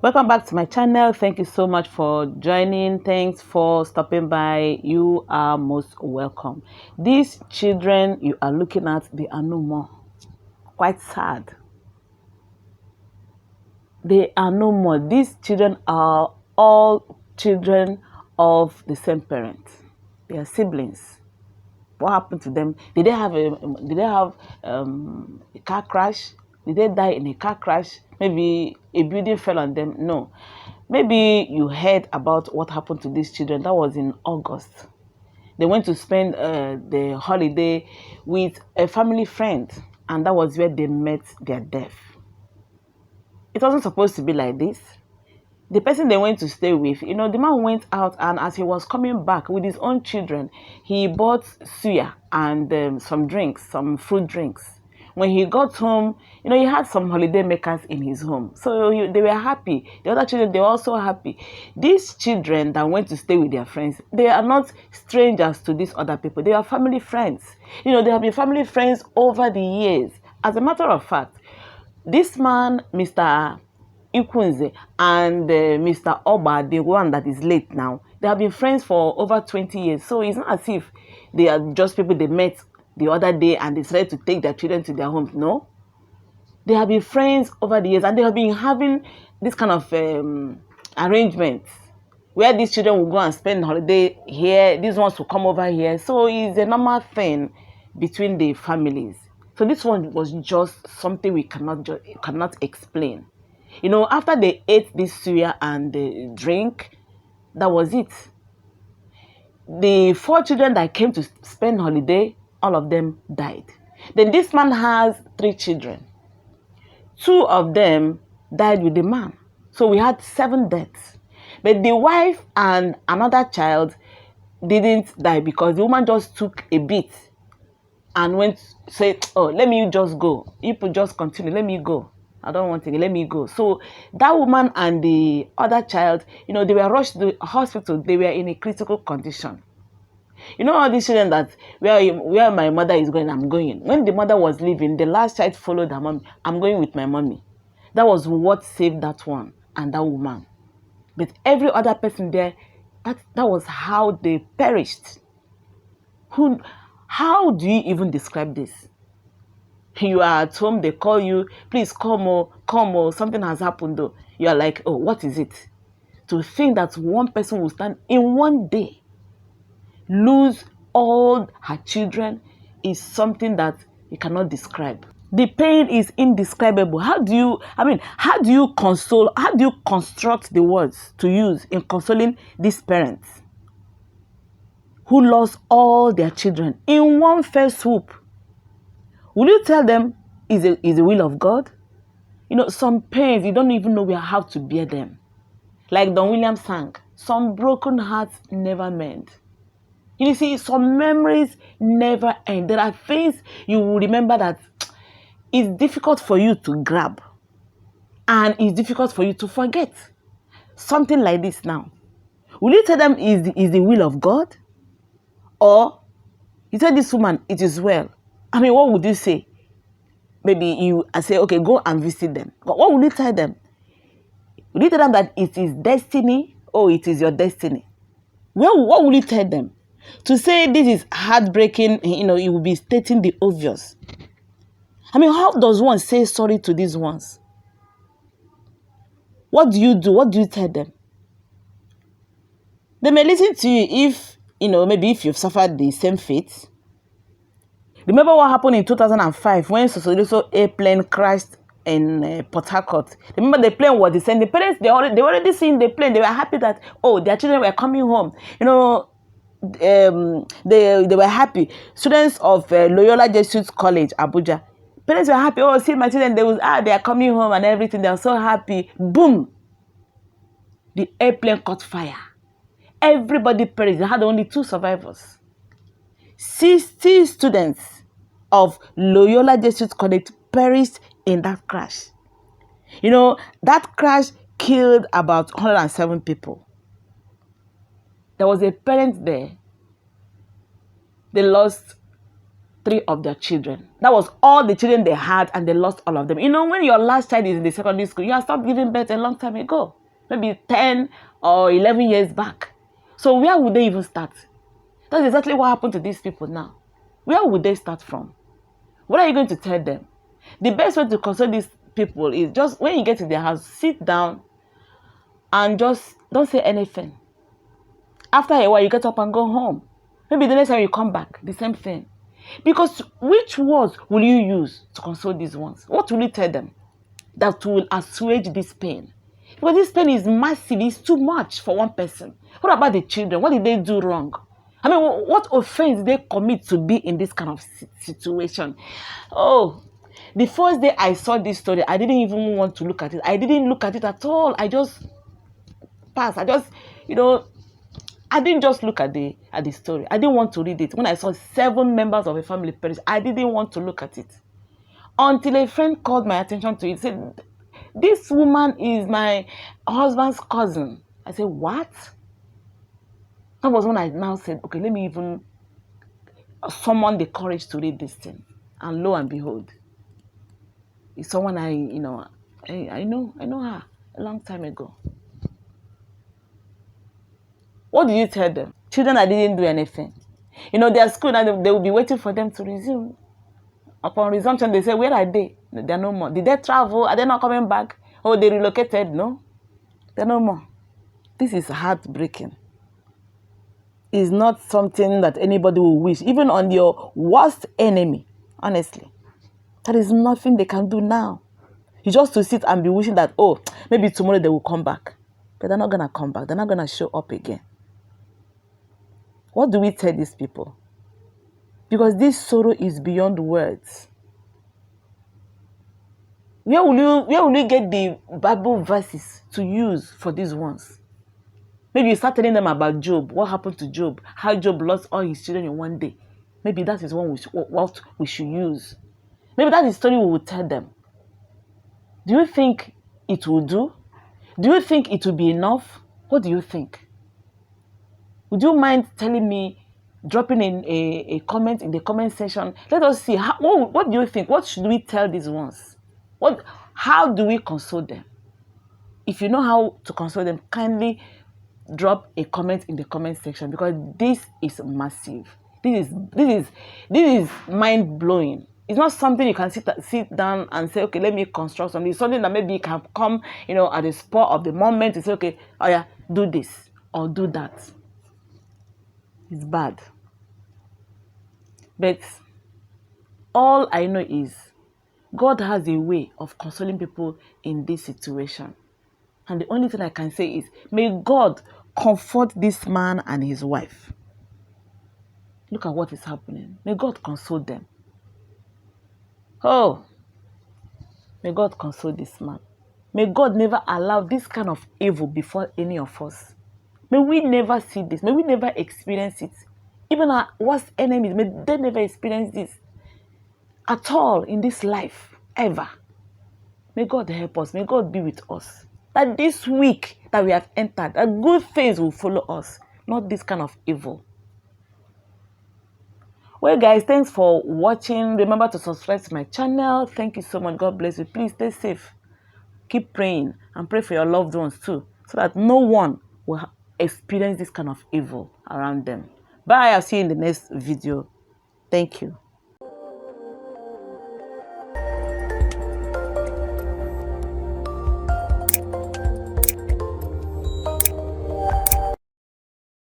Welcome back to my channel. Thank you so much for joining. Thanks for stopping by. You are most welcome. These children you are looking at, they are no more. Quite sad. They are no more. These children are all children of the same parents. They are siblings. What happened to them? Did they have a car crash? Did they die in a car crash? Maybe a building fell on them? No. Maybe you heard about what happened to these children. That was in August. They went to spend the holiday with a family friend, and that was where they met their death. It wasn't supposed to be like this. The person they went to stay with, the man went out, and as he was coming back with his own children, he bought suya and some drinks, some fruit drinks. When he got home, he had some holiday makers in his home. So they were happy. The other children, they were also happy. These children that went to stay with their friends, they are not strangers to these other people. They are family friends. They have been family friends over the years. As a matter of fact, this man, Mr. Ikwunze, and Mr. Oba, the one that is late now, they have been friends for over 20 years. So it's not as if they are just people they met the other day and decided to take their children to their homes. No. They have been friends over the years, and they have been having this kind of arrangements where these children will go and spend holiday here, these ones will come over here. So it's a normal thing between the families. So this one was just something we cannot explain. After they ate this suya and the drink, that was it. The 4 children that came to spend holiday, all of them died. Then this man has 3 children. 2 of them died with the man. So we had 7 deaths. But the wife and another child didn't die because the woman just took a bit and said, oh, let me just go. You people just continue, let me go. I don't want to, let me go. So that woman and the other child, they were rushed to the hospital. They were in a critical condition. All these children that where my mother is going, I'm going. When the mother was leaving, the last child followed her mom. I'm going with my mommy. That was what saved that one and that woman. But every other person there, that was how they perished. How do you even describe this? You are at home, they call you, please come, something has happened though. You are like, oh, what is it? To think that one person will stand in one day, lose all her children, is something that you cannot describe. The pain is indescribable. How do you console, how do you construct the words to use in consoling these parents who lost all their children in one fell swoop? Will you tell them is the will of God? Some pains, you don't even know how to bear them. Like Don William sang, some broken hearts never mend. You see, some memories never end. There are things you will remember that it's difficult for you to grab. And it's difficult for you to forget. Something like this now. Will you tell them is the will of God? Or you tell this woman, it is well. What would you say? Maybe I say, okay, go and visit them. But what will you tell them? Will you tell them that it is destiny or it is your destiny? Well, what will you tell them? To say this is heartbreaking, you will be stating the obvious. How does one say sorry to these ones? What do you do? What do you tell them? They may listen to you if, maybe if you've suffered the same fate. Remember what happened in 2005 when Sosoliso airplane crashed in Port Harcourt? Remember the plane was descending. The parents, they already seen the plane. They were happy that, oh, their children were coming home. They were happy. Students of Loyola Jesuit College, Abuja. Parents were happy. Oh, see my children. They are coming home and everything. They are so happy. Boom. The airplane caught fire. Everybody perished. They had only 2 survivors. 60 students of Loyola Jesuit College perished in that crash. That crash killed about 107 people. There was a parent there. They lost 3 of their children. That was all the children they had, and they lost all of them. You know, when your last child is in the secondary school, you have stopped giving birth a long time ago, maybe 10 or 11 years back. So where would they even start? That's exactly what happened to these people now. Where would they start from? What are you going to tell them? The best way to console these people is just when you get to their house, sit down and just don't say anything. After a while, you get up and go home. Maybe the next time you come back, the same thing. Because which words will you use to console these ones? What will you tell them that will assuage this pain? Because this pain is massive. It's too much for one person. What about the children? What did they do wrong? I mean, what offense did they commit to be in this kind of situation? Oh, the first day I saw this story, I didn't even want to look at it. I didn't look at it at all. I just passed. I just, I didn't just look at the story. I didn't want to read it. When I saw 7 members of a family perish, I didn't want to look at it. Until a friend called my attention to it, said, "This woman is my husband's cousin." I said, "What?" That was when I now said, okay, let me even summon the courage to read this thing. And lo and behold, it's someone I know her a long time ago. What did you tell them? Children that didn't do anything. Their school now, they will be waiting for them to resume. Upon resumption, they say, where are they? They're no more. Did they travel? Are they not coming back? Oh, they relocated? No, they're no more. This is heartbreaking. It's not something that anybody will wish, even on your worst enemy, honestly. There is nothing they can do now. You just to sit and be wishing that, oh, maybe tomorrow they will come back. But they're not going to come back. They're not going to show up again. What do we tell these people? Because this sorrow is beyond words. Where will you get the Bible verses to use for these ones? Maybe you start telling them about Job. What happened to Job? How Job lost all his children in one day. Maybe that is what we should use. Maybe that is the story we will tell them. Do you think it will do? Do you think it will be enough? What do you think? Would you mind telling me, dropping in a comment in the comment section? Let us see. What do you think? What should we tell these ones? How do we console them? If you know how to console them, kindly drop a comment in the comment section, because this is massive. This is mind-blowing. It's not something you can sit down and say, okay, let me construct something. It's something that maybe you can come, at the spur of the moment to say, okay, oh yeah, do this or do that. It's bad. But all I know is God has a way of consoling people in this situation. And the only thing I can say is, may God comfort this man and his wife. Look at what is happening. May God console them. Oh, may God console this man. May God never allow this kind of evil before any of us. May we never see this. May we never experience it. Even our worst enemies, may they never experience this at all in this life, ever. May God help us. May God be with us. That this week that we have entered, that good things will follow us, not this kind of evil. Well, guys, thanks for watching. Remember to subscribe to my channel. Thank you so much. God bless you. Please stay safe. Keep praying and pray for your loved ones too, so that no one will experience this kind of evil around them. Bye. I'll see you in the next video. Thank you.